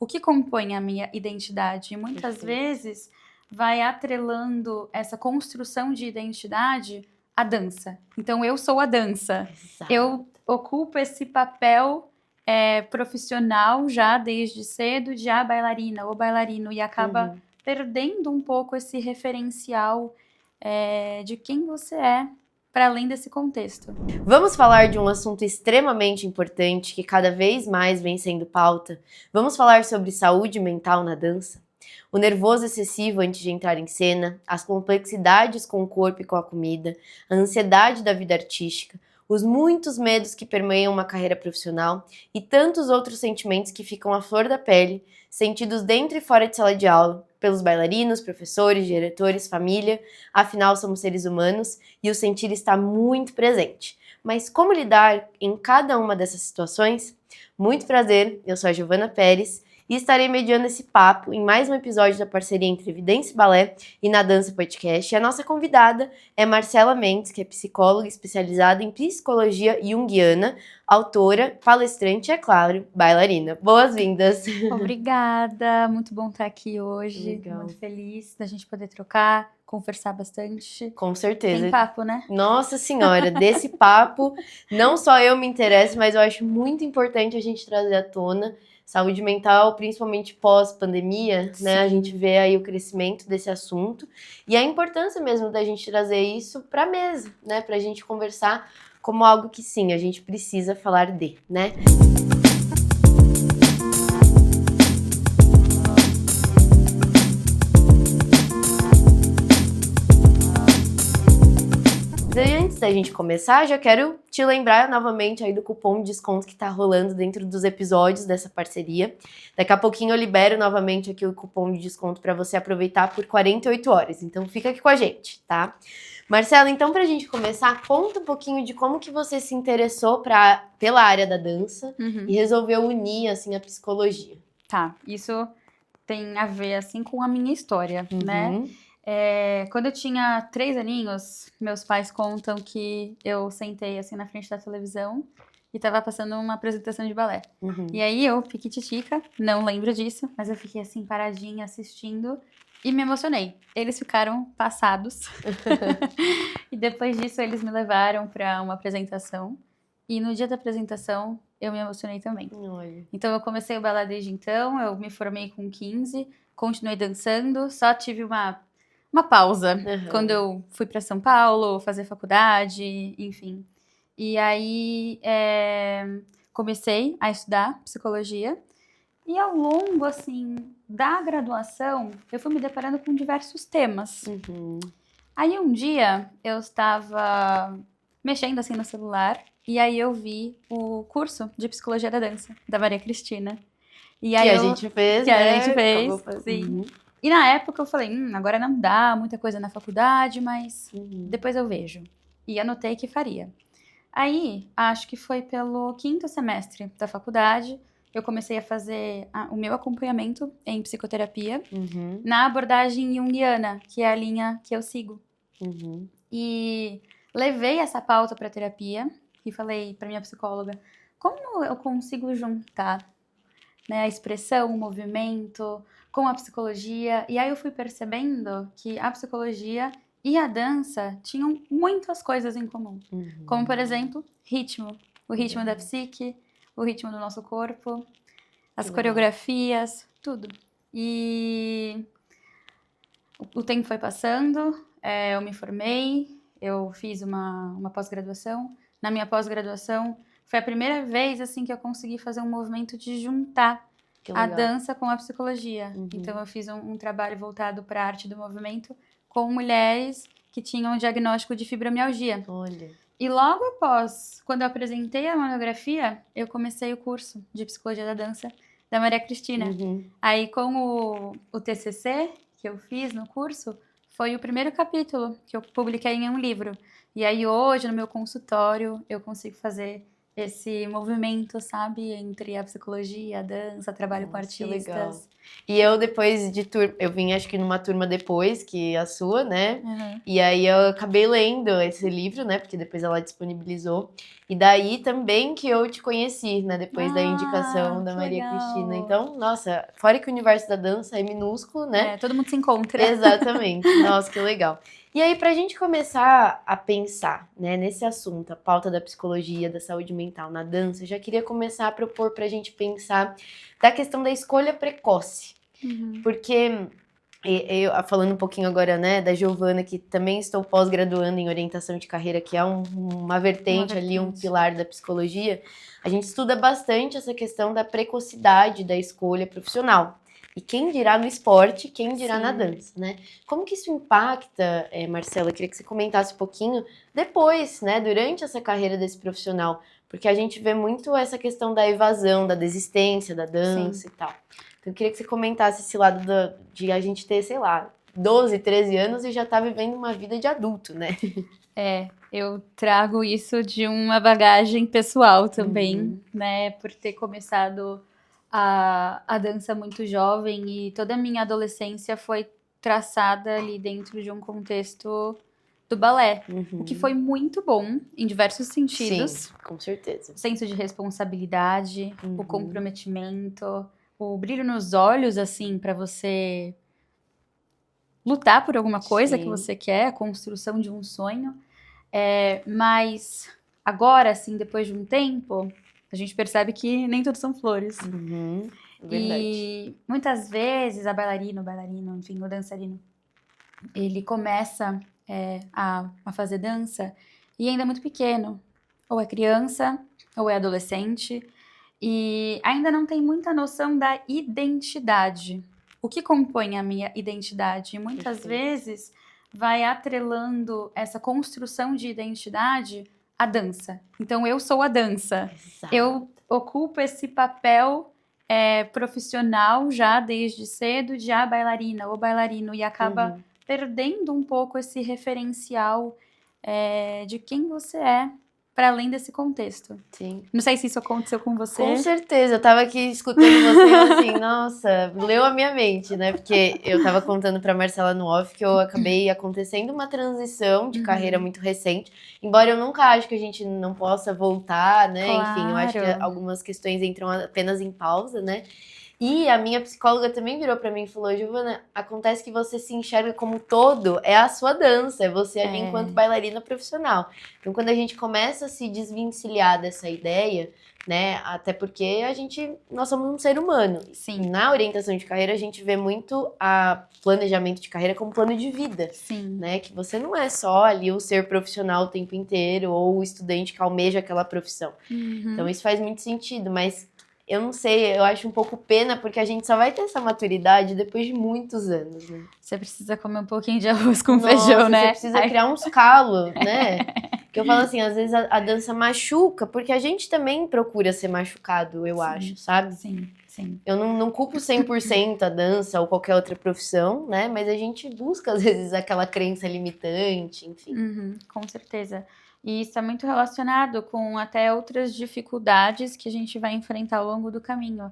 o que compõe a minha identidade. E muitas vezes vai atrelando essa construção de identidade à dança. Então, eu sou a dança. Exato. Eu ocupo esse papel profissional já desde cedo, de bailarina ou bailarino, e acaba perdendo um pouco esse referencial de quem você é, para além desse contexto. Vamos falar de um assunto extremamente importante que cada vez mais vem sendo pauta. Vamos falar sobre saúde mental na dança? O nervoso excessivo antes de entrar em cena, as complexidades com o corpo e com a comida, a ansiedade da vida artística, os muitos medos que permeiam uma carreira profissional e tantos outros sentimentos que ficam à flor da pele, sentidos dentro e fora de sala de aula, pelos bailarinos, professores, diretores, família, afinal somos seres humanos e o sentir está muito presente. Mas como lidar em cada uma dessas situações? Muito prazer, eu sou a Giovana Pérez e estarei mediando esse papo em mais um episódio da parceria entre Evidência Balé e Na Dança Podcast. E a nossa convidada é Marcela Mendes, que é psicóloga especializada em psicologia junguiana, autora, palestrante e, é claro, bailarina. Boas-vindas! Obrigada, muito bom estar aqui hoje. Legal. Muito feliz da gente poder trocar, conversar bastante. Com certeza. Tem papo, né? Nossa Senhora, desse papo, não só eu me interesso, mas eu acho muito importante a gente trazer à tona saúde mental, principalmente pós-pandemia, né? A gente vê aí o crescimento desse assunto e a importância mesmo da gente trazer isso para a mesa, né? Pra gente conversar como algo que sim, a gente precisa falar de, né? Antes da gente começar, já quero te lembrar novamente aí do cupom de desconto que tá rolando dentro dos episódios dessa parceria. Daqui a pouquinho eu libero novamente aqui o cupom de desconto para você aproveitar por 48 horas. Então fica aqui com a gente, tá? Marcela, então pra gente começar, conta um pouquinho de como que você se interessou pela área da dança e resolveu unir, assim, a psicologia. Tá, isso tem a ver, assim, com a minha história, né? Quando eu tinha 3 aninhos, meus pais contam que eu sentei assim na frente da televisão e tava passando uma apresentação de balé. E aí eu, piquititica, não lembro disso, mas eu fiquei assim paradinha assistindo e me emocionei. Eles ficaram passados. E depois disso eles me levaram para uma apresentação. E no dia da apresentação eu me emocionei também. Olha. Então eu comecei o balé desde então, eu me formei com 15, continuei dançando, só tive uma pausa, quando eu fui para São Paulo fazer faculdade, enfim. E aí comecei a estudar psicologia e ao longo, assim, da graduação, eu fui me deparando com diversos temas. Aí um dia eu estava mexendo assim no celular e aí eu vi o curso de psicologia da dança da Maria Cristina. E aí a gente fez, que né? a gente fez, sim. E na época eu falei, agora não dá muita coisa na faculdade, mas depois eu vejo. E anotei que faria. Aí, acho que foi pelo 5º semestre da faculdade, eu comecei a fazer o meu acompanhamento em psicoterapia na abordagem junguiana, que é a linha que eu sigo. E levei essa pauta para terapia e falei para minha psicóloga, como eu consigo juntar, né, a expressão, o movimento com a psicologia? E aí eu fui percebendo que a psicologia e a dança tinham muitas coisas em comum. Como, por exemplo, ritmo. O ritmo da psique, o ritmo do nosso corpo, as coreografias, tudo. E o tempo foi passando, eu me formei, eu fiz uma pós-graduação. Na minha pós-graduação, foi a primeira vez assim que eu consegui fazer um movimento de juntar a dança com a psicologia. Então eu fiz um trabalho voltado para a arte do movimento com mulheres que tinham um diagnóstico de fibromialgia. Olha. E logo após, quando eu apresentei a monografia, eu comecei o curso de psicologia da dança da Maria Cristina. Aí com o TCC que eu fiz no curso, foi o primeiro capítulo que eu publiquei em um livro. E aí hoje, no meu consultório, eu consigo fazer esse movimento, sabe? Entre a psicologia, a dança, trabalho com Nossa, que legal. artistas. E eu depois de turma, eu vim acho que numa turma depois que a sua, né? Uhum. E aí eu acabei lendo esse livro, né? Porque depois ela disponibilizou. E daí também que eu te conheci, né? Depois da indicação da Que Maria Cristina. legal! Então, nossa, fora que o universo da dança é minúsculo, né? É, todo mundo se encontra. Exatamente. Nossa, que legal. E aí, pra gente começar a pensar, né, nesse assunto, a pauta da psicologia, da saúde mental na dança, eu já queria começar a propor pra gente pensar da questão da escolha precoce. Uhum. Porque eu, falando um pouquinho agora, né, da Giovana, que também estou pós-graduando em orientação de carreira, que é uma vertente ali, um pilar da psicologia, a gente estuda bastante essa questão da precocidade da escolha profissional. E quem dirá no esporte, quem dirá na dança, né? Como que isso impacta, Marcela? Eu queria que você comentasse um pouquinho depois, né, durante essa carreira desse profissional, porque a gente vê muito essa questão da evasão, da desistência da dança e tal. Então, eu queria que você comentasse esse lado de a gente ter, sei lá, 12, 13 anos e já tá vivendo uma vida de adulto, né? Eu trago isso de uma bagagem pessoal também, né? Por ter começado a dança muito jovem e toda a minha adolescência foi traçada ali dentro de um contexto do balé, o que foi muito bom em diversos sentidos. Sim, com certeza. O senso de responsabilidade, o comprometimento, o brilho nos olhos, assim, para você lutar por alguma coisa que você quer, a construção de um sonho. Mas agora, assim, depois de um tempo, a gente percebe que nem tudo são flores. Verdade. E muitas vezes a bailarina, o bailarino, enfim, o dançarino, ele começa a fazer dança e ainda é muito pequeno. Ou é criança, ou é adolescente. E ainda não tem muita noção da identidade. O que compõe a minha identidade? E muitas vezes vai atrelando essa construção de identidade à dança. Então, eu sou a dança. Exato. Eu ocupo esse papel profissional já desde cedo, de bailarina ou bailarino, e acaba perdendo um pouco esse referencial de quem você é, para além desse contexto. Sim. Não sei se isso aconteceu com você. Com certeza, eu tava aqui escutando você e assim, nossa, leu a minha mente, né? Porque eu tava contando pra Marcela no off que eu acabei acontecendo uma transição de carreira muito recente, embora eu nunca acho que a gente não possa voltar, né? Claro. Enfim, eu acho que algumas questões entram apenas em pausa, né? E a minha psicóloga também virou pra mim e falou: Giovana, acontece que você se enxerga como todo, é a sua dança, é você ali enquanto bailarina profissional. Então, quando a gente começa a se desvencilhar dessa ideia, né, até porque nós somos um ser humano. Sim. Na orientação de carreira, a gente vê muito a planejamento de carreira como plano de vida. Sim. Né, que você não é só ali o ser profissional o tempo inteiro, ou o estudante que almeja aquela profissão. Então, isso faz muito sentido, mas eu não sei, eu acho um pouco pena, porque a gente só vai ter essa maturidade depois de muitos anos, né? Você precisa comer um pouquinho de arroz com feijão, né? Você precisa criar uns calos, né? Que eu falo assim, às vezes a dança machuca, porque a gente também procura ser machucado, eu acho, sabe? Sim, sim. Eu não culpo 100% a dança ou qualquer outra profissão, né? Mas a gente busca, às vezes, aquela crença limitante, enfim. Com certeza. E isso é muito relacionado com até outras dificuldades que a gente vai enfrentar ao longo do caminho.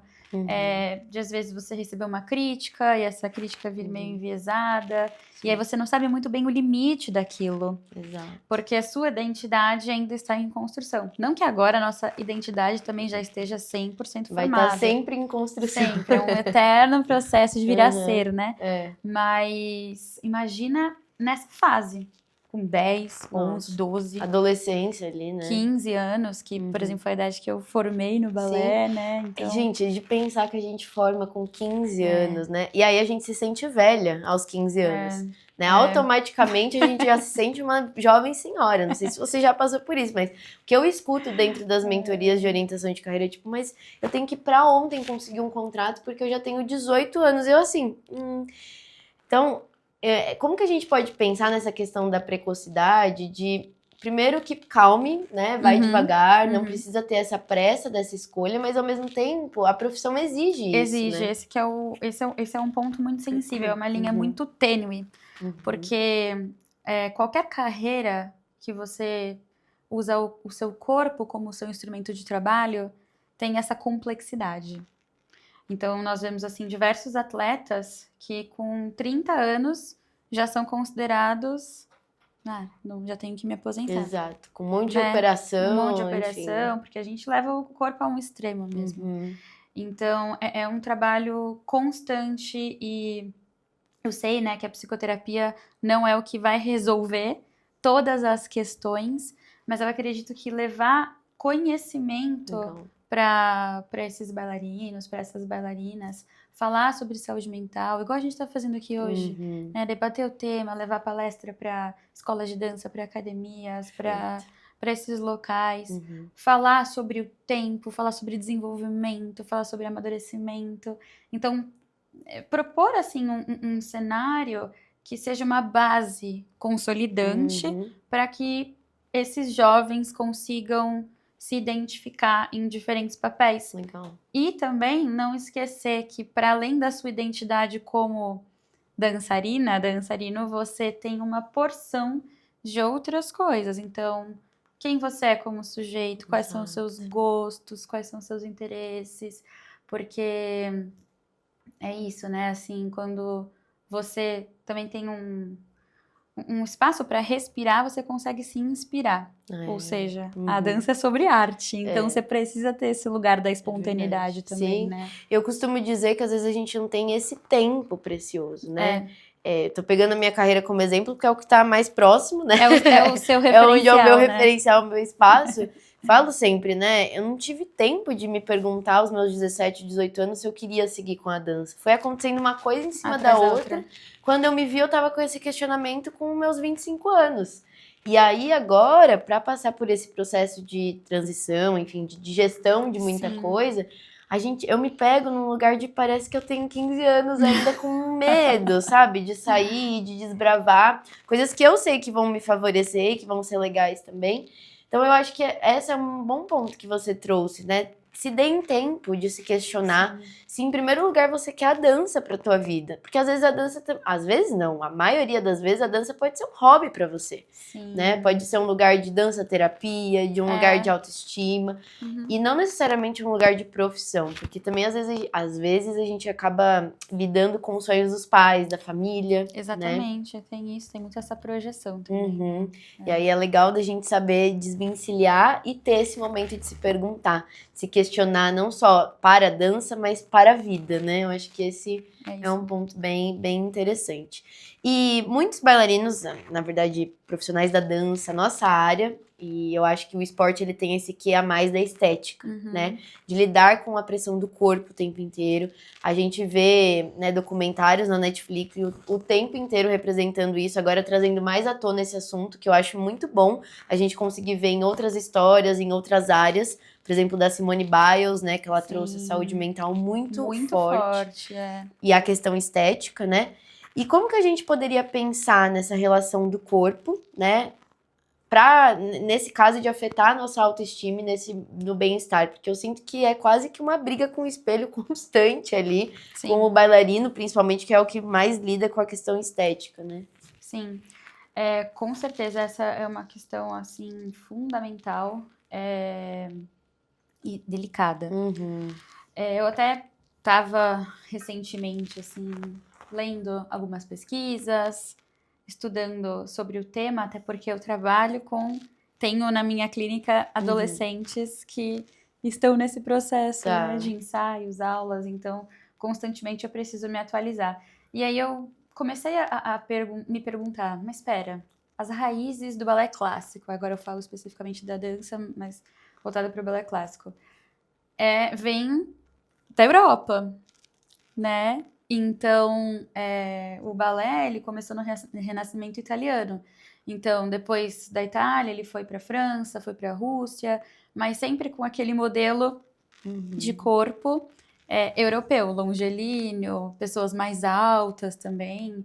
De às vezes você receber uma crítica e essa crítica vir meio enviesada. Sim. E aí você não sabe muito bem o limite daquilo. Exato. Porque a sua identidade ainda está em construção. Não que agora a nossa identidade também já esteja 100% formada. Vai estar sempre em construção. Sempre. É um eterno processo de vir a ser, né? Mas imagina nessa fase. Com 10, 11, 12... Adolescência ali, né? 15 anos, que, por exemplo, foi a idade que eu formei no balé, né? Então... Gente, de pensar que a gente forma com 15 anos, né? E aí a gente se sente velha aos 15 anos. Né? Automaticamente a gente já se sente uma jovem senhora. Não sei se você já passou por isso, mas o que eu escuto dentro das mentorias de orientação de carreira é tipo, mas eu tenho que ir pra ontem conseguir um contrato porque eu já tenho 18 anos. Eu assim... Então... como que a gente pode pensar nessa questão da precocidade, de primeiro que calme, né, vai devagar, não precisa ter essa pressa dessa escolha, mas ao mesmo tempo a profissão exige isso, né? Esse é um ponto muito sensível, é uma linha muito tênue, porque qualquer carreira que você usa o seu corpo como seu instrumento de trabalho, tem essa complexidade. Então, nós vemos, assim, diversos atletas que com 30 anos já são considerados... não, já tenho que me aposentar. Exato, com um monte de operação. Um monte de operação, porque a gente leva o corpo a um extremo mesmo. Então, é um trabalho constante e eu sei, né, que a psicoterapia não é o que vai resolver todas as questões, mas eu acredito que levar conhecimento para esses bailarinos, para essas bailarinas, falar sobre saúde mental, igual a gente está fazendo aqui hoje, né, debater o tema, levar palestra para escolas de dança, para academias, para esses locais, falar sobre o tempo, falar sobre desenvolvimento, falar sobre amadurecimento. Então, propor assim um cenário que seja uma base consolidante para que esses jovens consigam se identificar em diferentes papéis. Legal. E também não esquecer que, para além da sua identidade como dançarino, você tem uma porção de outras coisas. Então, quem você é como sujeito, quais são os seus gostos, quais são os seus interesses, porque é isso, né? Assim, quando você também tem um espaço para respirar, você consegue se inspirar. Ou seja, a dança é sobre arte. Então, você precisa ter esse lugar da espontaneidade também, né? Eu costumo dizer que às vezes a gente não tem esse tempo precioso, né? Tô pegando a minha carreira como exemplo, porque é o que tá mais próximo, né? É o seu referencial, onde é o meu né? referencial, o meu espaço. Falo sempre, né? Eu não tive tempo de me perguntar aos meus 17, 18 anos se eu queria seguir com a dança. Foi acontecendo uma coisa em cima da outra. Quando eu me vi, eu tava com esse questionamento com meus 25 anos. E aí, agora, para passar por esse processo de transição, enfim, de gestão de muita coisa, eu me pego num lugar de parece que eu tenho 15 anos ainda com medo, sabe? De sair, de desbravar. Coisas que eu sei que vão me favorecer, que vão ser legais também. Então, eu acho que esse é um bom ponto que você trouxe, né? Se deem tempo de se questionar se, em primeiro lugar, você quer a dança pra tua vida. Porque, às vezes, a dança... Às vezes, não. A maioria das vezes, a dança pode ser um hobby pra você. Né? Pode ser um lugar de dança-terapia, de um lugar de autoestima. E não necessariamente um lugar de profissão. Porque também, às vezes, a gente acaba lidando com os sonhos dos pais, da família. Exatamente. Né? Tem isso, tem muito essa projeção também. Né? E aí é legal da gente saber desvencilhar e ter esse momento de se perguntar, se questionar não só para a dança, mas para a vida, né? Eu acho que esse é um ponto bem, bem interessante. E muitos bailarinos, na verdade, profissionais da dança, nossa área, e eu acho que o esporte ele tem esse quê a mais da estética, né? De lidar com a pressão do corpo o tempo inteiro. A gente vê, né, documentários na Netflix o tempo inteiro representando isso, agora trazendo mais à tona esse assunto, que eu acho muito bom a gente conseguir ver em outras histórias, em outras áreas. Por exemplo, da Simone Biles, né? Que ela trouxe a saúde mental muito forte. E a questão estética, né? E como que a gente poderia pensar nessa relação do corpo, né? Nesse caso de afetar a nossa autoestima no bem-estar. Porque eu sinto que é quase que uma briga com o espelho constante ali. Com o bailarino, principalmente, que é o que mais lida com a questão estética, né? Sim. Com certeza, essa é uma questão, assim, fundamental. E delicada. Eu até estava recentemente, assim, lendo algumas pesquisas, estudando sobre o tema, até porque eu tenho na minha clínica adolescentes que estão nesse processo, né, de ensaios, aulas, então constantemente eu preciso me atualizar. E aí eu comecei a me perguntar, mas espera, as raízes do balé clássico, agora eu falo especificamente da dança, mas voltada para o balé clássico, vem da Europa, né? Então, o balé, ele começou no Renascimento italiano. Então, depois da Itália, ele foi para a França, foi para a Rússia, mas sempre com aquele modelo de corpo europeu, longilíneo, pessoas mais altas também.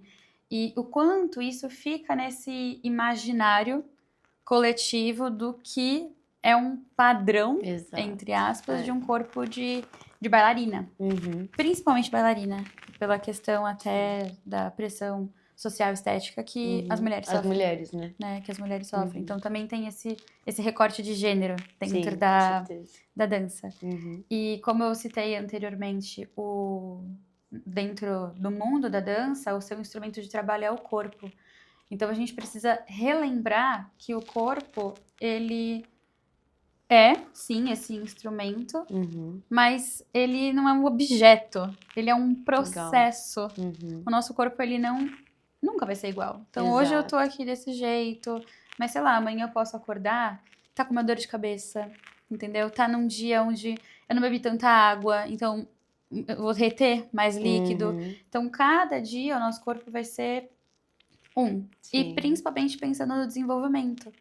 E o quanto isso fica nesse imaginário coletivo do que é um padrão, entre aspas, de um corpo de bailarina. Principalmente bailarina, pela questão até da pressão social e estética que as mulheres sofrem. As mulheres, né? Que as mulheres sofrem. Então também tem esse recorte de gênero dentro Sim, da com certeza. dança. E como eu citei anteriormente, dentro do mundo da dança, o seu instrumento de trabalho é o corpo. Então a gente precisa relembrar que o corpo, ele é, sim, esse instrumento, mas ele não é um objeto, ele é um processo. O nosso corpo, ele nunca vai ser igual. Então hoje eu tô aqui desse jeito, mas sei lá, amanhã eu posso acordar, tá com uma dor de cabeça, entendeu? Tá num dia onde eu não bebi tanta água, então eu vou reter mais líquido. Então cada dia o nosso corpo vai ser e principalmente pensando no desenvolvimento.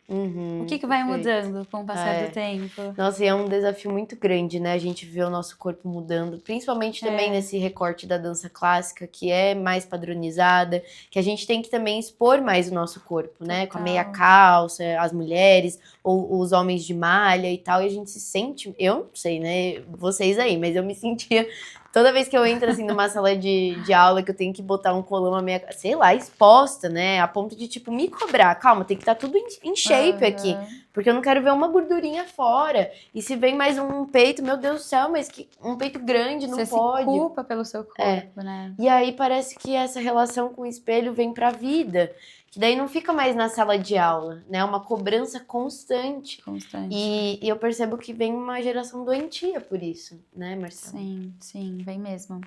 O que vai mudando com o passar do tempo? Nossa, e é um desafio muito grande, né? A gente vê o nosso corpo mudando, principalmente também nesse recorte da dança clássica, que é mais padronizada, que a gente tem que também expor mais o nosso corpo, né? Com a meia calça, as mulheres, ou os homens de malha e tal, e a gente se sente, eu não sei, né? Vocês aí, mas eu me sentia... Toda vez que eu entro, assim, numa sala de aula, que eu tenho que botar um colão na minha... Sei lá, exposta, né? A ponto de, tipo, me cobrar. Calma, tem que estar tudo em shape aqui. Porque eu não quero ver uma gordurinha fora. E se vem mais um peito, meu Deus do céu, mas um peito grande não pode. Você se culpa pelo seu corpo, né? E aí parece que essa relação com o espelho vem pra vida. Que daí não fica mais na sala de aula, né? É uma cobrança constante. E eu percebo que vem uma geração doentia por isso, né, Marcela? Sim, vem mesmo.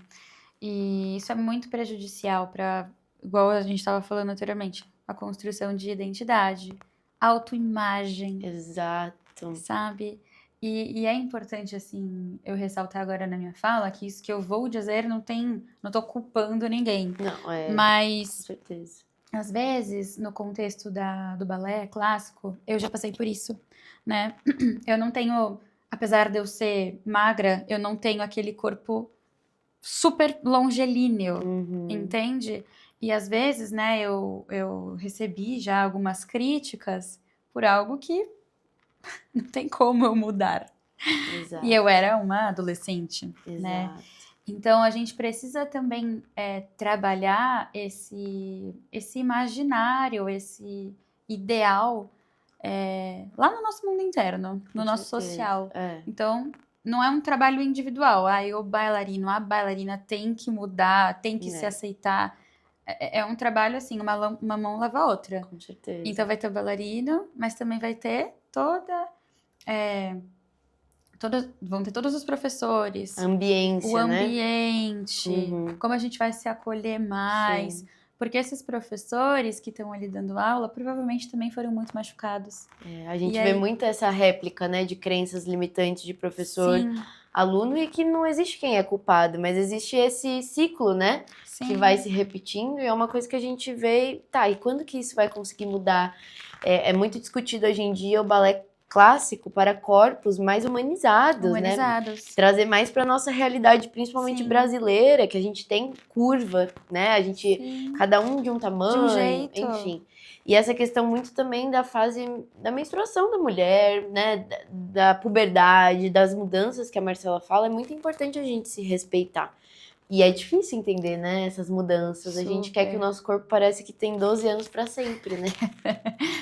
E isso é muito prejudicial para, igual a gente estava falando anteriormente, a construção de identidade, autoimagem. Exato. Sabe? E é importante, assim, eu ressaltar agora na minha fala que isso que eu vou dizer não tô culpando ninguém. Não, mas, com certeza. Às vezes, no contexto do balé clássico, eu já passei por isso, né? Eu não tenho, apesar de eu ser magra, eu não tenho aquele corpo super longilíneo, entende? E às vezes, né, eu recebi já algumas críticas por algo que não tem como eu mudar. Exato. E eu era uma adolescente, né? Então, a gente precisa também trabalhar esse imaginário, esse ideal lá no nosso mundo interno, no nosso social. Então, não é um trabalho individual. O bailarino, a bailarina tem que mudar, tem que se aceitar. É um trabalho assim, uma mão lava a outra. Com certeza. Então, vai ter o bailarino, mas também vai ter vão ter todos os professores. O ambiente, como a gente vai se acolher mais. Sim. Porque esses professores que estão ali dando aula, provavelmente também foram muito machucados. A gente vê muito essa réplica, né, de crenças limitantes de professor, aluno, e que não existe quem é culpado, mas existe esse ciclo, né, que vai se repetindo, e é uma coisa que a gente vê, e quando que isso vai conseguir mudar? É muito discutido hoje em dia o balé clássico para corpos mais humanizados, né? Trazer mais para nossa realidade, principalmente brasileira, que a gente tem curva, né? A gente, cada um de um tamanho, de um jeito. Enfim. E essa questão muito também da fase da menstruação da mulher, né? Da puberdade, das mudanças que a Marcela fala, é muito importante a gente se respeitar. E é difícil entender, né, essas mudanças. A gente quer que o nosso corpo parece que tem 12 anos pra sempre, né?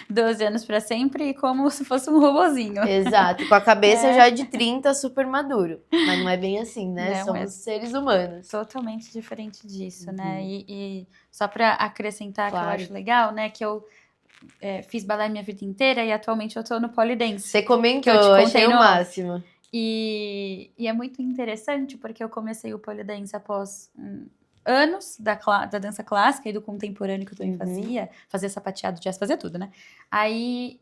12 anos pra sempre, como se fosse um robozinho. Exato, com a cabeça já de 30, super maduro. Mas não é bem assim, né? Somos seres humanos. Totalmente diferente disso, né? E só pra acrescentar, que eu acho legal, né, que eu fiz balé minha vida inteira e atualmente eu tô no polidense. Você comentou, eu achei o máximo. E é muito interessante porque eu comecei o polidense após anos da dança clássica e do contemporâneo que eu também fazia sapateado, jazz, fazia tudo, né? Aí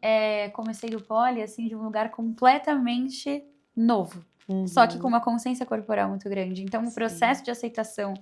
comecei o poli, assim, de um lugar completamente novo, só que com uma consciência corporal muito grande. Então, o processo de aceitação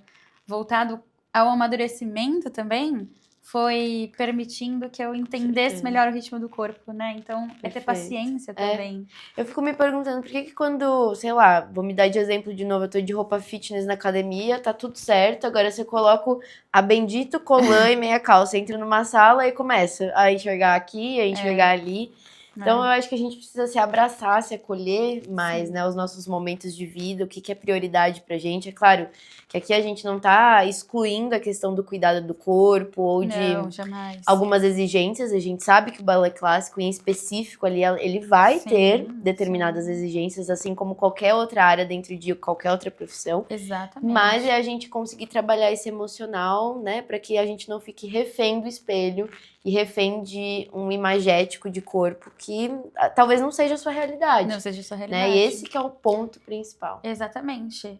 voltado ao amadurecimento também foi permitindo que eu entendesse melhor o ritmo do corpo, né? Então, é ter paciência também. Eu fico me perguntando por que quando, sei lá, vou me dar de exemplo de novo, eu tô de roupa fitness na academia, tá tudo certo, agora você coloca a bendito colã e meia calça, entra numa sala e começa a enxergar aqui, a enxergar ali. Então, eu acho que a gente precisa se abraçar, se acolher mais, né? Os nossos momentos de vida, o que é prioridade pra gente. É claro que aqui a gente não tá excluindo a questão do cuidado do corpo ou Não, de jamais. algumas exigências. A gente sabe que o balé clássico, em específico ali, ele vai ter determinadas exigências, assim como qualquer outra área dentro de qualquer outra profissão. Exatamente. Mas é a gente conseguir trabalhar esse emocional, né? Pra que a gente não fique refém do espelho e refém de um imagético de corpo que talvez não seja a sua realidade. Não seja a sua realidade. Né? E esse que é o ponto principal. Exatamente.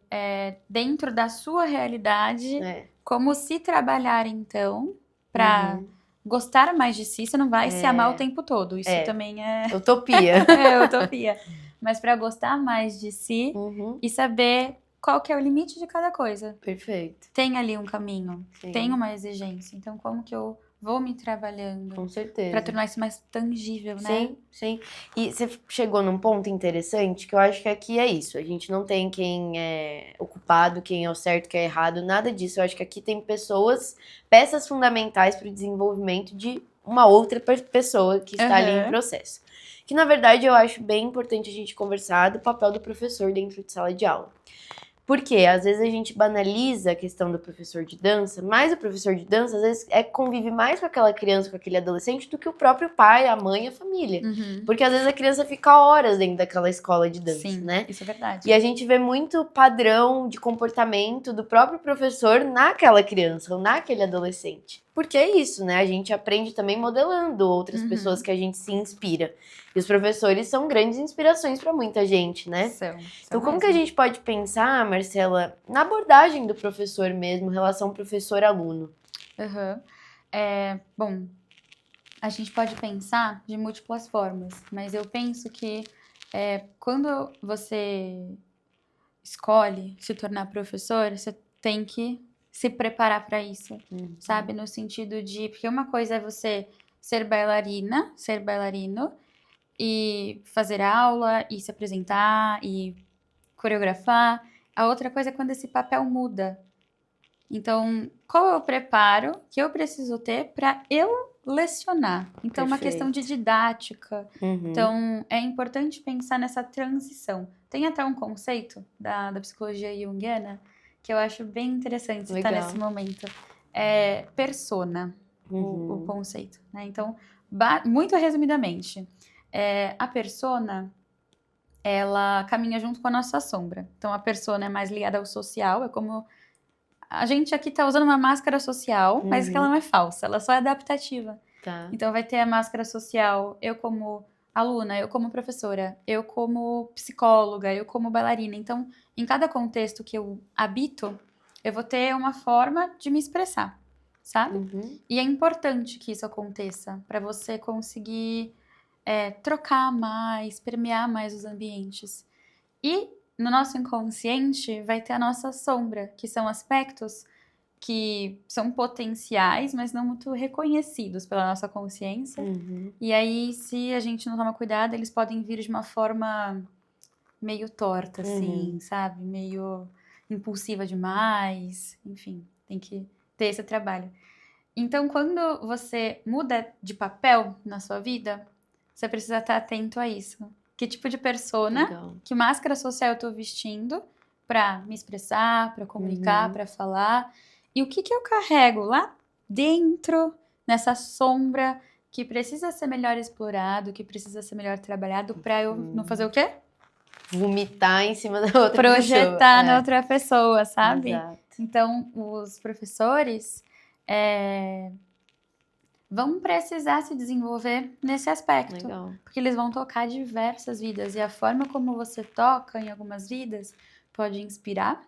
Dentro da sua realidade, como se trabalhar, então, pra gostar mais de si. Você não vai se amar o tempo todo. Isso também é... Utopia. É utopia. Mas pra gostar mais de si e saber qual que é o limite de cada coisa. Perfeito. Tem ali um caminho. Tem uma exigência. Então, como que eu vou me trabalhando? Com certeza. Pra tornar isso mais tangível, né? Sim, sim. E você chegou num ponto interessante que eu acho que aqui é isso. A gente não tem quem é o culpado, quem é o certo, quem é errado, nada disso. Eu acho que aqui tem pessoas, peças fundamentais para o desenvolvimento de uma outra pessoa que está ali em processo. Que, na verdade, eu acho bem importante a gente conversar do papel do professor dentro de sala de aula. Porque às vezes a gente banaliza a questão do professor de dança, mas o professor de dança às vezes convive mais com aquela criança, com aquele adolescente, do que o próprio pai, a mãe e a família. Porque às vezes a criança fica horas dentro daquela escola de dança, né? Isso é verdade. E a gente vê muito padrão de comportamento do próprio professor naquela criança ou naquele adolescente. Porque é isso, né? A gente aprende também modelando outras pessoas que a gente se inspira. E os professores são grandes inspirações para muita gente, né? Então, como que a gente pode pensar, Marcela, na abordagem do professor mesmo, relação professor-aluno? Bom, a gente pode pensar de múltiplas formas, mas eu penso que quando você escolhe se tornar professor, você tem que se preparar para isso, sabe? No sentido de... Porque uma coisa é você ser bailarina, ser bailarino, e fazer aula, e se apresentar, e coreografar. A outra coisa é quando esse papel muda. Então, qual é o preparo que eu preciso ter para eu lecionar? Então, uma questão de didática. Então, é importante pensar nessa transição. Tem até um conceito da psicologia junguiana que eu acho bem interessante citar nesse momento. É persona, o conceito, né? Então, muito resumidamente, a persona, ela caminha junto com a nossa sombra. Então, a persona é mais ligada ao social, é como... A gente aqui tá usando uma máscara social, mas que ela não é falsa, ela só é adaptativa. Então, vai ter a máscara social, eu como aluna, eu como professora, eu como psicóloga, eu como bailarina. Então, em cada contexto que eu habito, eu vou ter uma forma de me expressar, sabe? E é importante que isso aconteça, para você conseguir trocar mais, permear mais os ambientes. E no nosso inconsciente vai ter a nossa sombra, que são aspectos que são potenciais, mas não muito reconhecidos pela nossa consciência. E aí, se a gente não toma cuidado, eles podem vir de uma forma meio torta, assim, sabe? Meio impulsiva demais. Enfim, tem que ter esse trabalho. Então, quando você muda de papel na sua vida, você precisa estar atento a isso. Que tipo de persona, que máscara social eu tô vestindo pra me expressar, pra comunicar, pra falar. E o que eu carrego lá dentro, nessa sombra, que precisa ser melhor explorado, que precisa ser melhor trabalhado pra eu não fazer o quê? Vomitar em cima da outra pessoa. Projetar na outra pessoa, sabe? Exato. Então, os professores vão precisar se desenvolver nesse aspecto. Porque eles vão tocar diversas vidas. E a forma como você toca em algumas vidas pode inspirar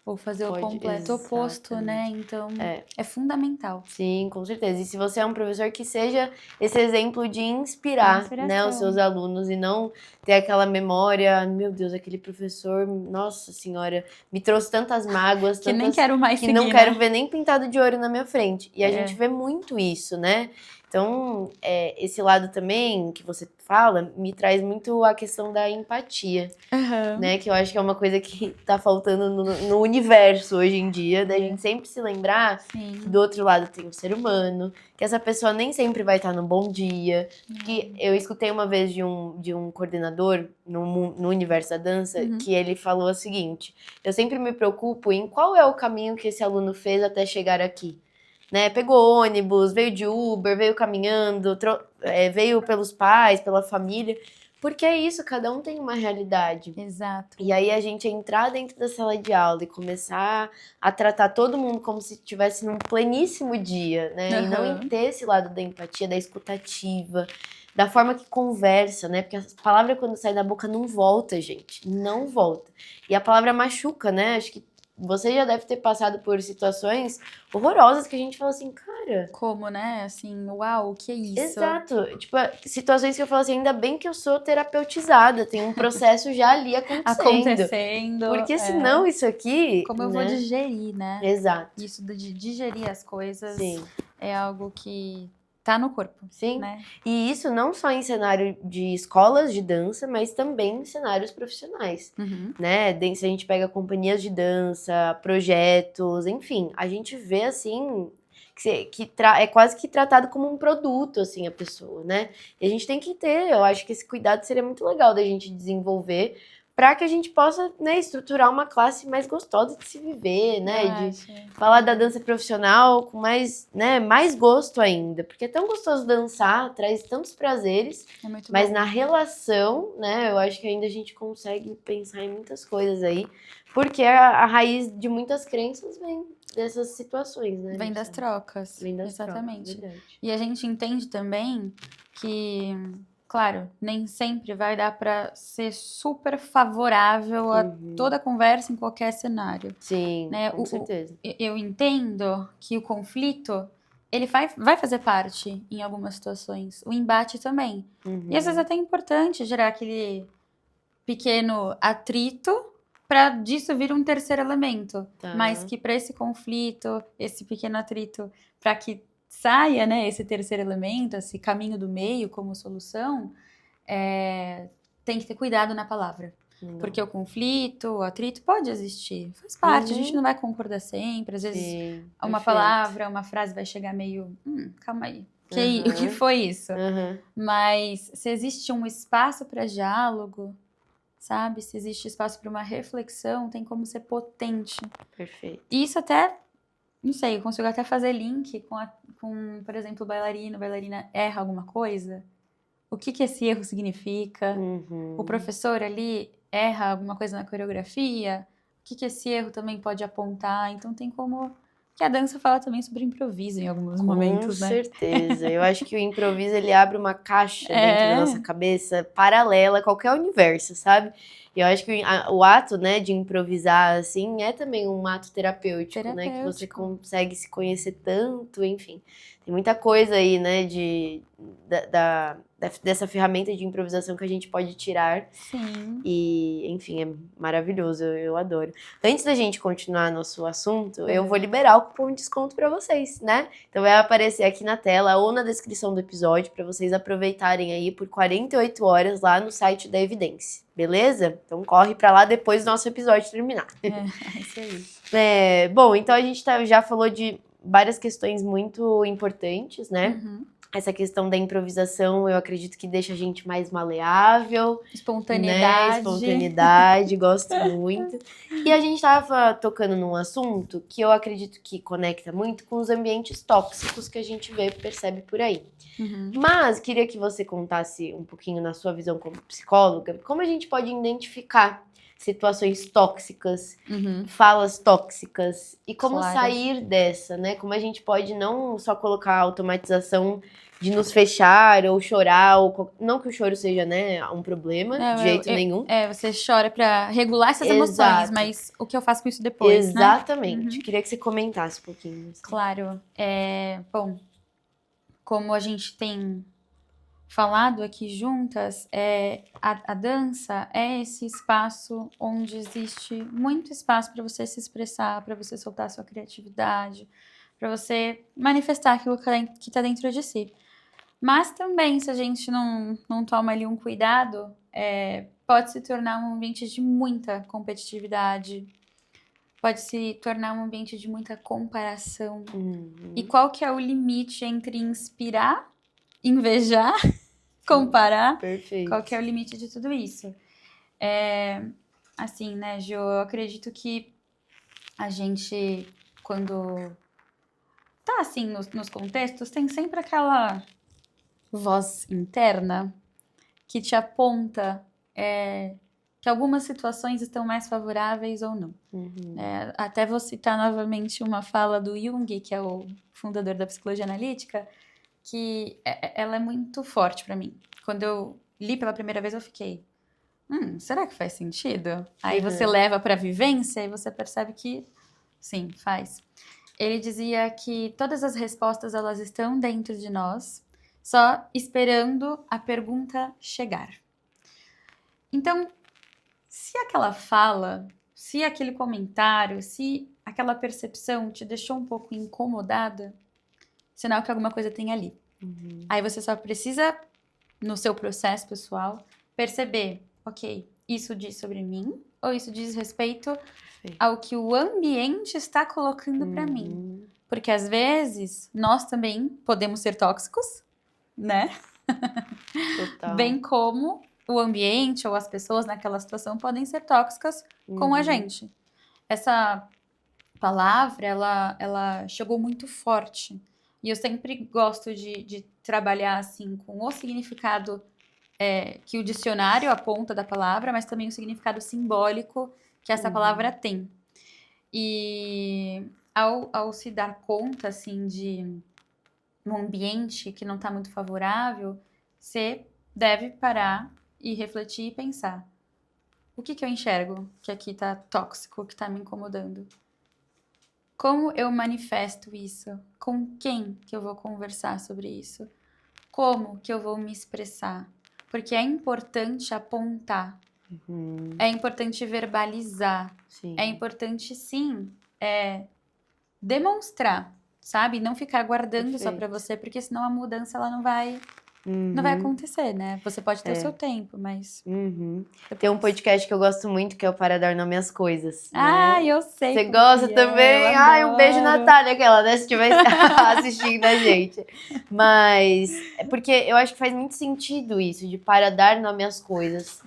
ou fazer o completo oposto, né? Então, é fundamental. Sim, com certeza. E se você é um professor, que seja esse exemplo de inspirar, né, os seus alunos e não ter aquela memória, meu Deus, aquele professor, nossa senhora, me trouxe tantas mágoas, que nem quero mais que seguir, não quero ver nem pintado de ouro na minha frente. E a gente vê muito isso, né? Então, esse lado também que você fala me traz muito a questão da empatia, né? Que eu acho que é uma coisa que tá faltando no universo hoje em dia, da gente sempre se lembrar que do outro lado tem um ser humano, que essa pessoa nem sempre vai estar num bom dia. Que eu escutei uma vez de um coordenador no universo da dança, que ele falou o seguinte: eu sempre me preocupo em qual é o caminho que esse aluno fez até chegar aqui. Né? Pegou ônibus, veio de Uber, veio caminhando, veio pelos pais, pela família. Porque é isso, cada um tem uma realidade. Exato. E aí a gente entrar dentro da sala de aula e começar a tratar todo mundo como se estivesse num pleníssimo dia, né? E não ter esse lado da empatia, da escutativa, da forma que conversa, né? Porque a palavra quando sai da boca não volta, gente. Não volta. E a palavra machuca, né? Acho que você já deve ter passado por situações horrorosas que a gente fala assim, cara... Como, né? Assim, uau, o que é isso? Exato. Tipo, situações que eu falo assim, ainda bem que eu sou terapeutizada, tem um processo já ali acontecendo. Porque senão isso aqui... Como eu vou digerir, né? Exato. Isso de digerir as coisas Sim. É algo que tá no corpo. Sim. Né? E isso não só em cenário de escolas de dança, mas também em cenários profissionais. Né? Se a gente pega companhias de dança, projetos, enfim, a gente vê assim que é quase que tratado como um produto, assim, a pessoa, né? E a gente tem que ter, eu acho que esse cuidado seria muito legal da gente desenvolver para que a gente possa, né, estruturar uma classe mais gostosa de se viver, né? De falar da dança profissional com mais, né, mais gosto ainda. Porque é tão gostoso dançar, traz tantos prazeres, mas na relação, né, eu acho que ainda a gente consegue pensar em muitas coisas aí, porque a raiz de muitas crenças vem dessas situações, né? Vem das trocas. Vem das Exatamente. Trocas, e a gente entende também que... Claro, nem sempre vai dar para ser super favorável a toda conversa em qualquer cenário. Sim, né? Com certeza. Eu entendo que o conflito, ele vai fazer parte em algumas situações. O embate também. E às vezes até é importante gerar aquele pequeno atrito para disso vir um terceiro elemento. Mas que para esse conflito, esse pequeno atrito, para que saia, né, esse terceiro elemento, esse caminho do meio como solução, tem que ter cuidado na palavra. Porque o conflito, o atrito pode existir, faz parte, a gente não vai concordar sempre, às vezes uma palavra, uma frase vai chegar meio, calma aí, o que foi isso? Mas se existe um espaço para diálogo, sabe, se existe espaço para uma reflexão, tem como ser potente. Perfeito. E isso até... Não sei, eu consigo até fazer link com, por exemplo, bailarina erra alguma coisa. O que esse erro significa? O professor ali erra alguma coisa na coreografia? O que esse erro também pode apontar? Então tem como... Que a dança fala também sobre improviso em alguns momentos, né? Com certeza. Eu acho que o improviso, ele abre uma caixa dentro da nossa cabeça paralela a qualquer universo, sabe? E eu acho que o ato, né, de improvisar, assim, é também um ato terapêutico, né? Que você consegue se conhecer tanto, enfim. Tem muita coisa aí, né, dessa ferramenta de improvisação que a gente pode tirar. Sim. E, enfim, é maravilhoso, eu adoro. Antes da gente continuar nosso assunto, eu vou liberar o cupom de desconto para vocês, né? Então vai aparecer aqui na tela ou na descrição do episódio para vocês aproveitarem aí por 48 horas lá no site da Evidência, beleza? Então corre para lá depois do nosso episódio terminar. Isso aí. Bom, então a gente já falou de várias questões muito importantes, né? Essa questão da improvisação, eu acredito que deixa a gente mais maleável. Espontaneidade. Né? Espontaneidade, gosto muito. E a gente tava tocando num assunto que eu acredito que conecta muito com os ambientes tóxicos que a gente percebe por aí. Mas queria que você contasse um pouquinho na sua visão como psicóloga, como a gente pode identificar situações tóxicas, falas tóxicas, e como sair dessa, né? Como a gente pode não só colocar a automatização de nos fechar ou chorar, não que o choro seja, né, um problema, de jeito nenhum. Você chora pra regular essas emoções, mas o que eu faço com isso depois, Exatamente. Queria que você comentasse um pouquinho. Assim. Claro. Bom, como a gente tem falado aqui juntas, a dança é esse espaço onde existe muito espaço para você se expressar, para você soltar a sua criatividade, para você manifestar aquilo que está dentro de si. Mas também, se a gente não toma ali um cuidado, pode se tornar um ambiente de muita competitividade, pode se tornar um ambiente de muita comparação. E qual que é o limite entre inspirar, invejar, comparar? Perfeito. Qual que é o limite de tudo isso? Assim, né, Jo, eu acredito que a gente, quando tá assim nos contextos, tem sempre aquela voz interna que te aponta que algumas situações estão mais favoráveis ou não. Até vou citar novamente uma fala do Jung, que é o fundador da psicologia analítica, que ela é muito forte para mim. Quando eu li pela primeira vez, eu fiquei, será que faz sentido? Aí você leva para a vivência e você percebe que sim, faz. Ele dizia que todas as respostas elas estão dentro de nós, só esperando a pergunta chegar. Então, se aquela fala, se aquele comentário, se aquela percepção te deixou um pouco incomodada, sinal que alguma coisa tem ali. Aí você só precisa, no seu processo pessoal, perceber, ok, isso diz sobre mim ou isso diz respeito ao que o ambiente está colocando para mim. Porque às vezes nós também podemos ser tóxicos, né? Total. Bem como o ambiente ou as pessoas naquela situação podem ser tóxicas com a gente. Essa palavra, ela chegou muito forte. E eu sempre gosto de trabalhar assim com o significado que o dicionário aponta da palavra, mas também o significado simbólico que essa palavra tem. E ao se dar conta, assim, de um ambiente que não está muito favorável, você deve parar e refletir e pensar. O que eu enxergo que aqui está tóxico, que está me incomodando? Como eu manifesto isso? Com quem que eu vou conversar sobre isso? Como que eu vou me expressar? Porque é importante apontar. É importante verbalizar. Sim. É importante, sim, demonstrar, sabe? Não ficar guardando só pra você, porque senão a mudança ela não vai acontecer, né? Você pode ter o seu tempo, mas... Tem um podcast que eu gosto muito, que é o Para Dar Nome às Coisas. Ah, né? eu sei. Você gosta também? Ai, um beijo, adoro. Natália, aquela, né? Se estiver assistindo a gente. Mas é porque eu acho que faz muito sentido isso, de para dar nome às coisas.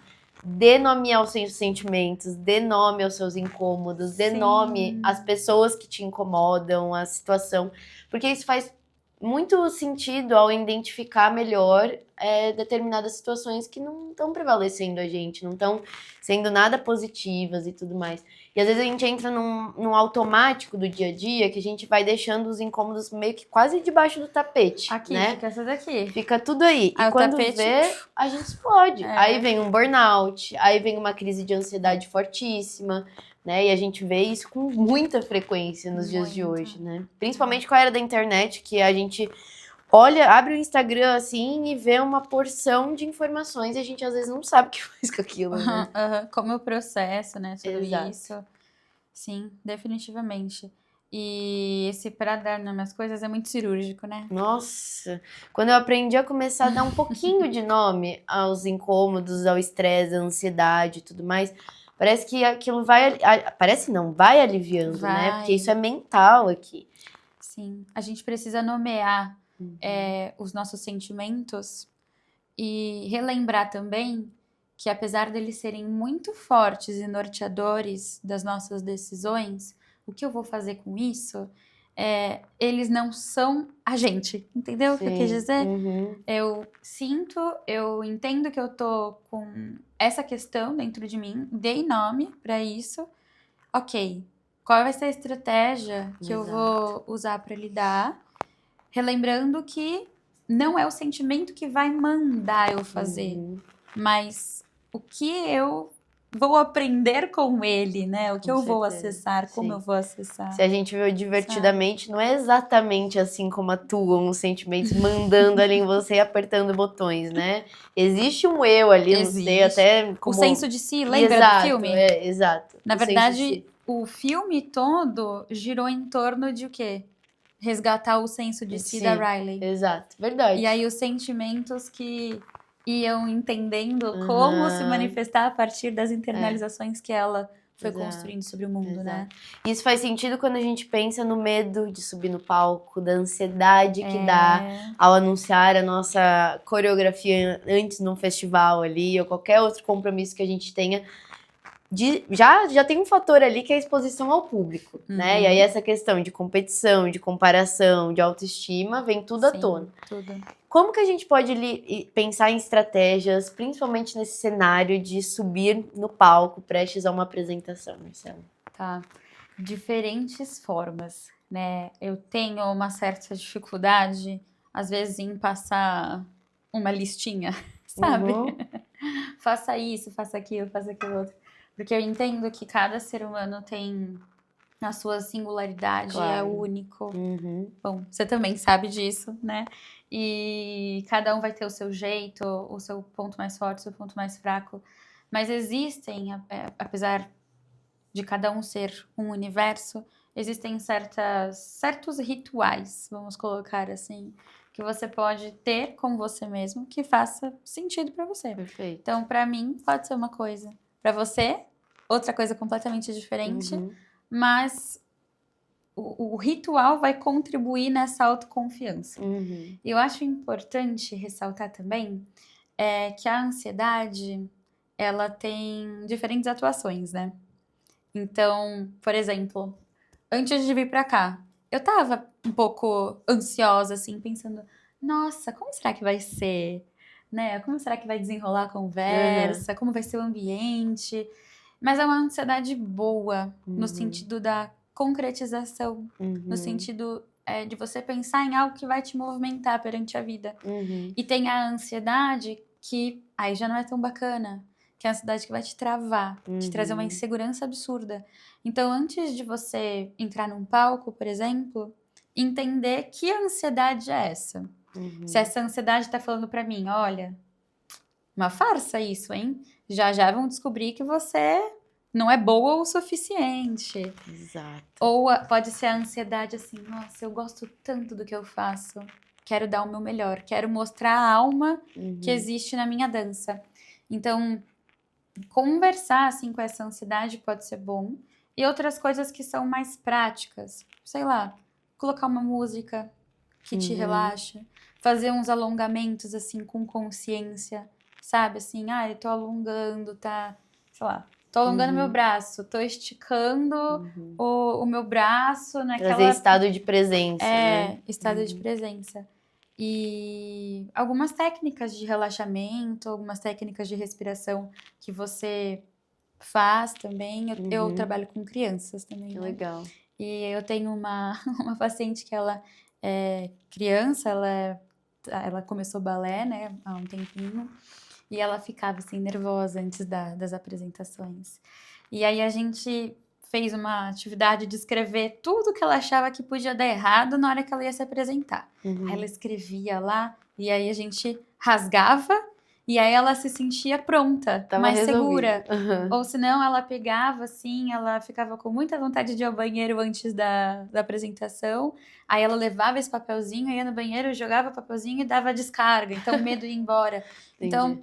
Dê nome aos seus sentimentos, dê nome aos seus incômodos, dê nome às pessoas que te incomodam, à situação. Porque isso faz muito sentido ao identificar melhor determinadas situações que não estão prevalecendo a gente, não estão sendo nada positivas e tudo mais. E às vezes a gente entra num automático do dia a dia que a gente vai deixando os incômodos meio que quase debaixo do tapete. Aqui, né? fica essa daqui. Fica tudo aí. Aí e o quando tapete... vê, a gente explode. Aí vem um burnout, aí vem uma crise de ansiedade fortíssima, né? E a gente vê isso com muita frequência nos dias de hoje, né? Principalmente com a era da internet, que a gente olha, abre o Instagram assim e vê uma porção de informações e a gente às vezes não sabe o que faz com aquilo, né? Como eu processo, né, sobre Exato. isso. Sim, definitivamente. E esse para dar nome às coisas é muito cirúrgico, né? Nossa, quando eu aprendi a começar a dar um pouquinho de nome aos incômodos, ao estresse, à ansiedade e tudo mais, parece que aquilo vai... Parece não, vai aliviando, né? Porque isso é mental aqui. Sim, a gente precisa nomear os nossos sentimentos e relembrar também que apesar deles serem muito fortes e norteadores das nossas decisões, o que eu vou fazer com isso, eles não são a gente, entendeu o que eu quis dizer? Eu sinto, eu entendo que eu tô com essa questão dentro de mim, dei nome pra isso, ok, qual vai ser a estratégia que eu vou usar pra lidar, relembrando que não é o sentimento que vai mandar eu fazer, mas o que eu vou aprender com ele, né? O que eu vou acessar, como eu vou acessar. Se a gente vê divertidamente, não é exatamente assim como atuam os sentimentos, mandando ali em você e apertando botões, né? Existe um eu ali, não sei, até como... O senso de si, lembra do filme? Exato. Na verdade, o filme todo girou em torno de o quê? resgatar o senso de si da Riley. Exato, verdade. E aí os sentimentos que iam entendendo como se manifestar a partir das internalizações que ela foi construindo sobre o mundo, né? Isso faz sentido quando a gente pensa no medo de subir no palco, da ansiedade que dá ao anunciar a nossa coreografia antes num festival ali, ou qualquer outro compromisso que a gente tenha. Já tem um fator ali que é a exposição ao público, né? E aí essa questão de competição, de comparação, de autoestima, vem tudo à tona. Tudo. Como que a gente pode pensar em estratégias, principalmente nesse cenário de subir no palco prestes a uma apresentação, Marcela? Tá. Diferentes formas, né? Eu tenho uma certa dificuldade, às vezes, em passar uma listinha, sabe? Faça isso, faça aquilo outro. Porque eu entendo que cada ser humano tem a sua singularidade, é único. Bom, você também sabe disso, né? E cada um vai ter o seu jeito, o seu ponto mais forte, o seu ponto mais fraco. Mas existem, apesar de cada um ser um universo, existem certos rituais, vamos colocar assim, que você pode ter com você mesmo que faça sentido para você. Perfeito. Então, para mim, pode ser uma coisa. Para você, outra coisa completamente diferente. Mas o ritual vai contribuir nessa autoconfiança. E eu acho importante ressaltar também que a ansiedade, ela tem diferentes atuações, né? Então, por exemplo, antes de vir pra cá, eu tava um pouco ansiosa, assim, pensando, nossa, como será que vai ser? Né? Como será que vai desenrolar a conversa? Como vai ser o ambiente? Mas é uma ansiedade boa, no sentido da concretização, no sentido de você pensar em algo que vai te movimentar perante a vida. E tem a ansiedade que aí já não é tão bacana, que é a ansiedade que vai te travar, te trazer uma insegurança absurda. Então, antes de você entrar num palco, por exemplo, entender que ansiedade é essa. Se essa ansiedade tá falando pra mim, olha, uma farsa isso, hein? Já vão descobrir que você não é boa o suficiente. Exato. Ou pode ser a ansiedade assim, nossa, eu gosto tanto do que eu faço, quero dar o meu melhor, quero mostrar a alma que existe na minha dança. Então, conversar assim com essa ansiedade pode ser bom. E outras coisas que são mais práticas, sei lá, colocar uma música que te relaxa, fazer uns alongamentos assim com consciência, sabe? Assim, eu tô alongando, sei lá, tô alongando meu braço, tô esticando o meu braço naquela... Trazer estado de presença, né? Estado de presença. E algumas técnicas de relaxamento, algumas técnicas de respiração que você faz também. Eu trabalho com crianças também, Que né? legal. E eu tenho uma paciente que ela é criança, ela começou balé, né, há um tempinho, e ela ficava, assim, nervosa antes das apresentações. E aí a gente fez uma atividade de escrever tudo que ela achava que podia dar errado na hora que ela ia se apresentar. Aí ela escrevia lá, e aí a gente rasgava, e aí ela se sentia pronta, mais segura. Ou senão ela pegava assim, ela ficava com muita vontade de ir ao banheiro antes da apresentação. Aí ela levava esse papelzinho, ia no banheiro, jogava o papelzinho e dava descarga. Então o medo ia embora. Então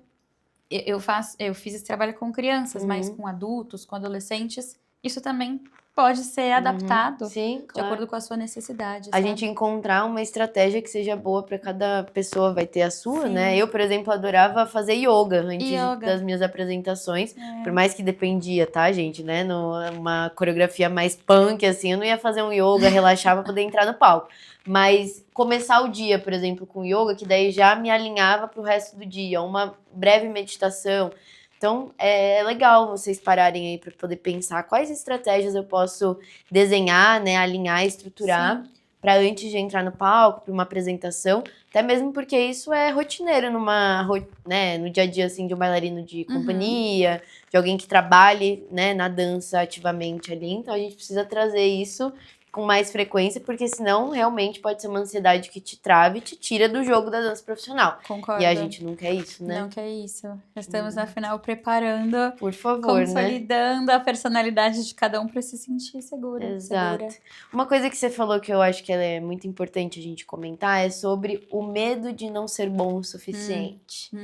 eu fiz esse trabalho com crianças, mas com adultos, com adolescentes, isso também pode ser adaptado de acordo com a sua necessidade. A gente encontrar uma estratégia que seja boa para cada pessoa, vai ter a sua, né? Eu, por exemplo, adorava fazer yoga antes das minhas apresentações, por mais que dependia, tá, gente, né? Numa coreografia mais punk, assim, eu não ia fazer um yoga, relaxar para poder entrar no palco. Mas começar o dia, por exemplo, com yoga, que daí já me alinhava pro resto do dia, uma breve meditação. Então, é legal vocês pararem aí para poder pensar quais estratégias eu posso desenhar, né, alinhar, estruturar para antes de entrar no palco, para uma apresentação, até mesmo porque isso é rotineiro no dia a dia assim, de um bailarino de companhia, de alguém que trabalhe, né, na dança ativamente ali. Então, a gente precisa trazer isso com mais frequência, porque senão realmente pode ser uma ansiedade que te trava e te tira do jogo da dança profissional. Concordo. E a gente não quer isso, né? Não quer isso. Estamos, afinal, preparando, Por favor, né? consolidando a personalidade de cada um para se sentir segura. Exato. Segura. Uma coisa que você falou que eu acho que ela é muito importante a gente comentar é sobre o medo de não ser bom o suficiente,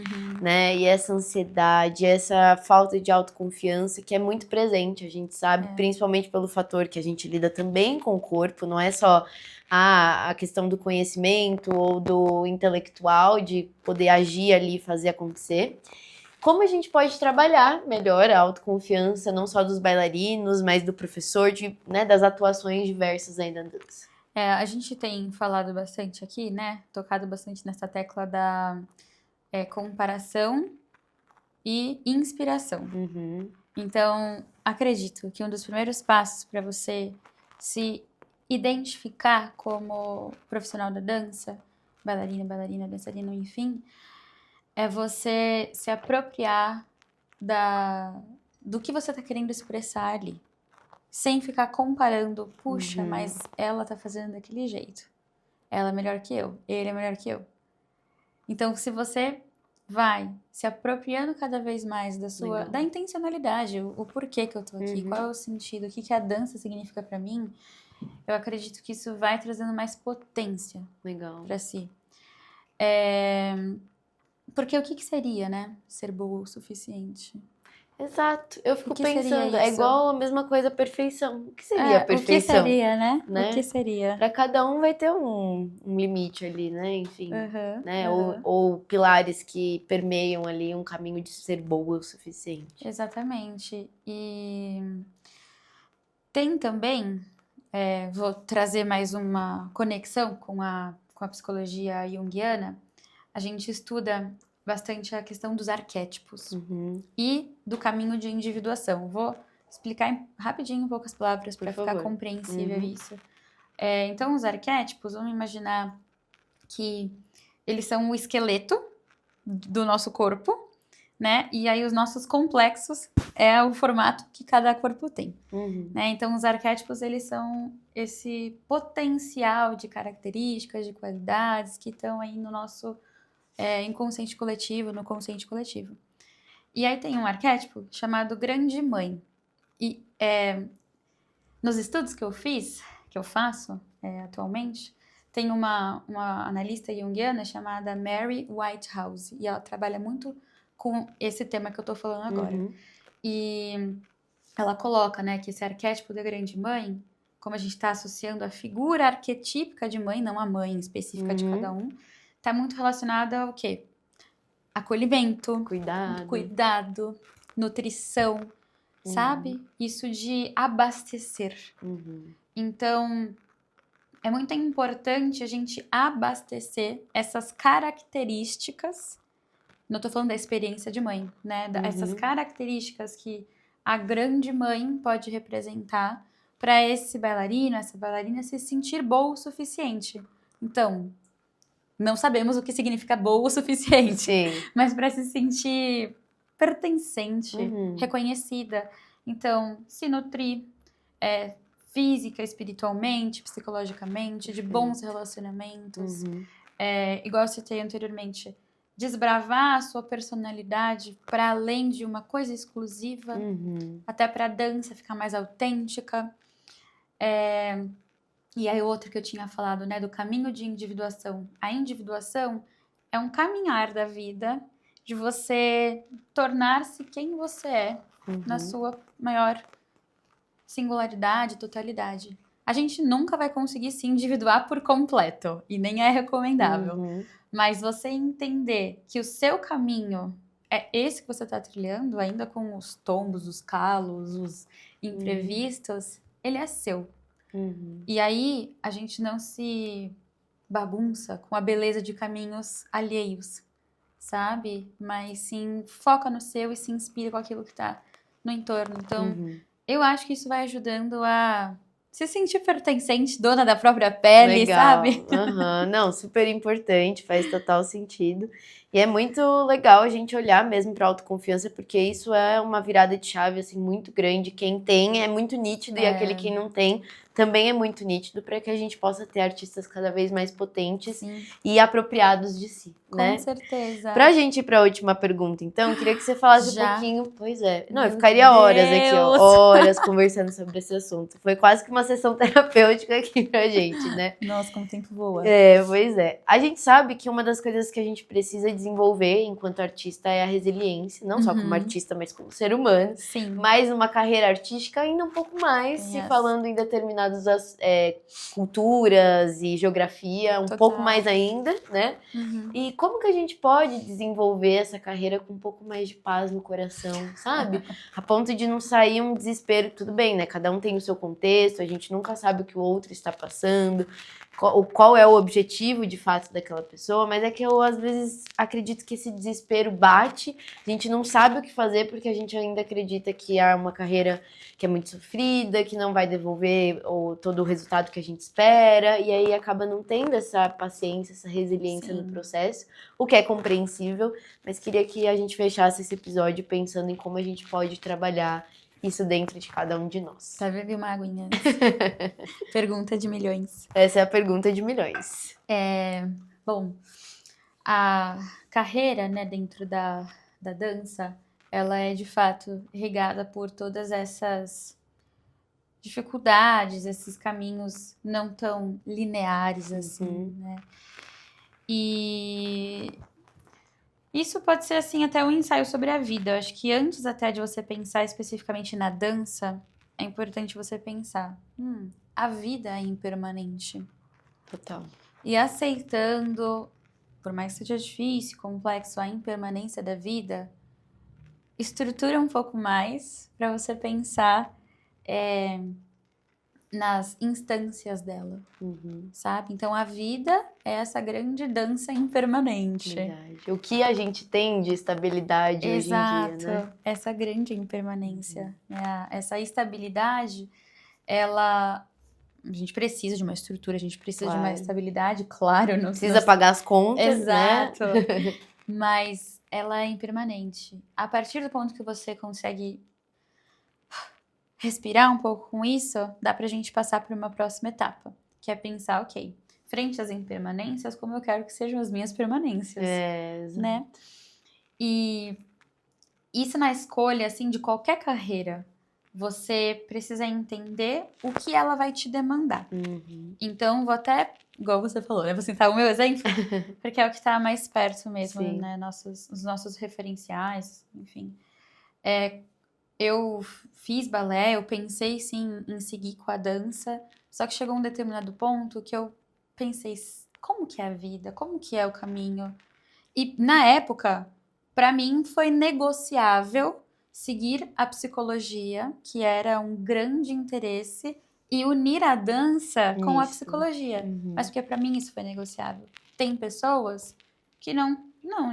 né? E essa ansiedade, essa falta de autoconfiança que é muito presente, a gente sabe, principalmente pelo fator que a gente lida também com o corpo, não é só a questão do conhecimento ou do intelectual, de poder agir ali e fazer acontecer. Como a gente pode trabalhar melhor a autoconfiança, não só dos bailarinos, mas do professor, né, das atuações diversas aí da dança? A gente tem falado bastante aqui, né? Tocado bastante nessa tecla da comparação e inspiração. Então, acredito que um dos primeiros passos para você se identificar como profissional da dança, bailarina, dançarino, enfim, é você se apropriar do que você está querendo expressar ali. Sem ficar comparando, puxa, mas ela tá fazendo daquele jeito. Ela é melhor que eu, ele é melhor que eu. Então, se você vai se apropriando cada vez mais da intencionalidade, o porquê que eu tô aqui, qual é o sentido, o que a dança significa pra mim, eu acredito que isso vai trazendo mais potência pra si. Porque o que seria, né, ser boa o suficiente? Exato, eu fico pensando, é igual a mesma coisa a perfeição. O que seria a perfeição? O que seria, né? O que seria? Para cada um vai ter um limite ali, né? Enfim, né? Ou pilares que permeiam ali um caminho de ser boa o suficiente. Exatamente. E tem também, vou trazer mais uma conexão com a psicologia junguiana, a gente estuda bastante a questão dos arquétipos e do caminho de individuação. Vou explicar rapidinho em poucas palavras para ficar compreensível isso. Então, os arquétipos, vamos imaginar que eles são o esqueleto do nosso corpo, né? E aí os nossos complexos é o formato que cada corpo tem. Né? Então, os arquétipos, eles são esse potencial de características, de qualidades que estão aí no nosso inconsciente coletivo, no consciente coletivo. E aí tem um arquétipo chamado Grande Mãe. E nos estudos que eu faço atualmente, tem uma analista junguiana chamada Mary Whitehouse. E ela trabalha muito com esse tema que eu tô falando agora. E ela coloca, né, que esse arquétipo da Grande Mãe, como a gente está associando a figura arquetípica de mãe, não a mãe específica de cada um, tá muito relacionada ao quê? Acolhimento, cuidado, nutrição, sabe? Isso de abastecer. Então, é muito importante a gente abastecer essas características. Não tô falando da experiência de mãe, né? Essas características que a grande mãe pode representar para esse bailarino, essa bailarina se sentir boa o suficiente. Então, não sabemos o que significa boa o suficiente, mas para se sentir pertencente, reconhecida. Então, se nutrir física, espiritualmente, psicologicamente, de bons relacionamentos. Igual eu citei anteriormente, desbravar a sua personalidade para além de uma coisa exclusiva, até para a dança ficar mais autêntica. E aí outro que eu tinha falado, né, do caminho de individuação. A individuação é um caminhar da vida de você tornar-se quem você é na sua maior singularidade, totalidade. A gente nunca vai conseguir se individuar por completo e nem é recomendável. Mas você entender que o seu caminho é esse que você está trilhando, ainda com os tombos, os calos, os imprevistos, ele é seu. E aí, a gente não se bagunça com a beleza de caminhos alheios, sabe? Mas sim, foca no seu e se inspira com aquilo que tá no entorno. Então, eu acho que isso vai ajudando a se sentir pertencente, dona da própria pele, sabe? Não, super importante, faz total sentido. E é muito legal a gente olhar mesmo para autoconfiança, porque isso é uma virada de chave assim muito grande. Quem tem é muito nítido e aquele que não tem também é muito nítido, para que a gente possa ter artistas cada vez mais potentes Sim, e apropriados de si, né? com certeza. Pra gente ir pra última pergunta, então, eu queria que você falasse um Já? pouquinho. Pois é. Não, eu Meu ficaria horas aqui, ó. Deus! Horas conversando sobre esse assunto. Foi quase que uma sessão terapêutica aqui pra gente, né? Nossa, como o tempo voa. Pois é. A gente sabe que uma das coisas que a gente precisa desenvolver enquanto artista é a resiliência, não só como artista, mas como ser humano. Sim. Mas uma carreira artística ainda um pouco mais, se falando em determinadas culturas e geografia, um pouco mais ainda, né? E como que a gente pode desenvolver essa carreira com um pouco mais de paz no coração, sabe? A ponto de não sair um desespero. Tudo bem, né? Cada um tem o seu contexto, a gente nunca sabe o que o outro está passando, qual é o objetivo de fato daquela pessoa, mas é que eu às vezes acredito que esse desespero bate, a gente não sabe o que fazer porque a gente ainda acredita que é uma carreira que é muito sofrida, que não vai devolver todo o resultado que a gente espera, e aí acaba não tendo essa paciência, essa resiliência no processo, o que é compreensível, mas queria que a gente fechasse esse episódio pensando em como a gente pode trabalhar isso dentro de cada um de nós. Tá vendo uma aguinha? Pergunta de milhões. Essa é a pergunta de milhões. Bom, a carreira, né, dentro da dança, ela é de fato regada por todas essas dificuldades, esses caminhos não tão lineares assim, né? E isso pode ser, assim, até um ensaio sobre a vida. Eu acho que antes até de você pensar especificamente na dança, é importante você pensar, a vida é impermanente. Total. E aceitando, por mais que seja difícil, complexo, a impermanência da vida, estrutura um pouco mais para você pensar nas instâncias dela, sabe? Então, a vida é essa grande dança impermanente. Verdade. O que a gente tem de estabilidade hoje em dia, né? Essa grande impermanência. Né? Essa estabilidade, a gente precisa de uma estrutura, a gente precisa de uma estabilidade, claro. Precisa pagar as contas, Exato. né? Mas ela é impermanente. A partir do ponto que você consegue respirar um pouco com isso, dá pra gente passar por uma próxima etapa, que é pensar, ok, frente às impermanências, como eu quero que sejam as minhas permanências, né? E isso na escolha, assim, de qualquer carreira, você precisa entender o que ela vai te demandar. Então, vou até, igual você falou, né? Vou citar o meu exemplo, porque é o que tá mais perto mesmo, né? Os nossos referenciais, enfim. Eu fiz balé, eu pensei sim em seguir com a dança, só que chegou um determinado ponto que eu pensei, como que é a vida? Como que é o caminho? E na época, para mim foi negociável seguir a psicologia, que era um grande interesse, e unir a dança com a psicologia. Mas porque para mim isso foi negociável. Tem pessoas que não,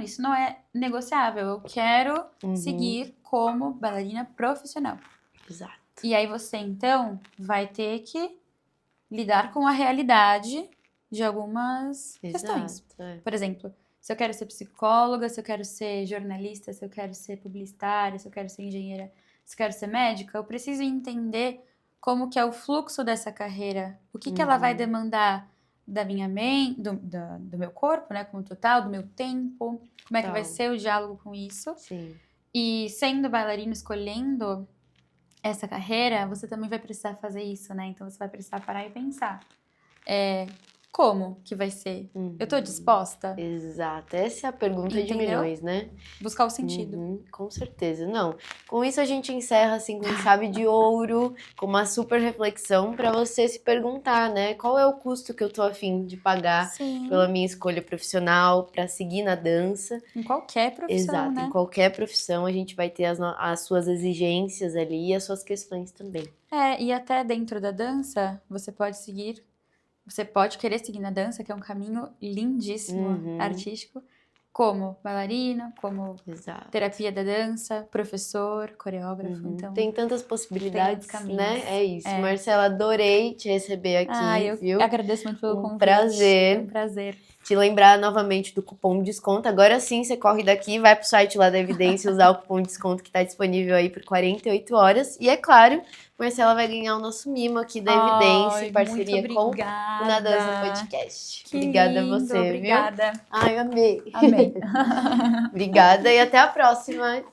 isso não é negociável. Eu quero seguir como bailarina profissional. Exato. E aí você, então, vai ter que lidar com a realidade de algumas questões. Por exemplo, se eu quero ser psicóloga, se eu quero ser jornalista, se eu quero ser publicitária, se eu quero ser engenheira, se eu quero ser médica, eu preciso entender como que é o fluxo dessa carreira, o que ela vai demandar da minha mente, do meu corpo, né, como total, do meu tempo, como é que vai ser o diálogo com isso. E sendo bailarina, escolhendo essa carreira, você também vai precisar fazer isso, né? Então você vai precisar parar e pensar. Como que vai ser? Eu tô disposta? Exato. Essa é a pergunta de milhões, né? Buscar o sentido. Com certeza. Não. Com isso a gente encerra, assim, com chave de ouro, com uma super reflexão para você se perguntar, né? Qual é o custo que eu tô a fim de pagar pela minha escolha profissional, para seguir na dança? Em qualquer profissão, Exato. né? Em qualquer profissão a gente vai ter as suas exigências ali e as suas questões também. E até dentro da dança, você pode querer seguir na dança, que é um caminho lindíssimo, artístico, como bailarina, como terapia da dança, professor, coreógrafo. Então, tem tantas possibilidades, caminhos, né? É isso. Marcela, adorei te receber aqui, eu viu? agradeço muito pelo convite. Prazer. Um prazer. Te lembrar novamente do cupom de desconto. Agora sim, você corre daqui, vai pro site lá da Evidência, usar o cupom de desconto que tá disponível aí por 48 horas. E é claro, Marcela vai ganhar o nosso mimo aqui da Evidência, em parceria com o Na Dança Podcast. Que Obrigada lindo, a você, obrigada. viu? Ai, eu amei. Amei. Obrigada e até a próxima.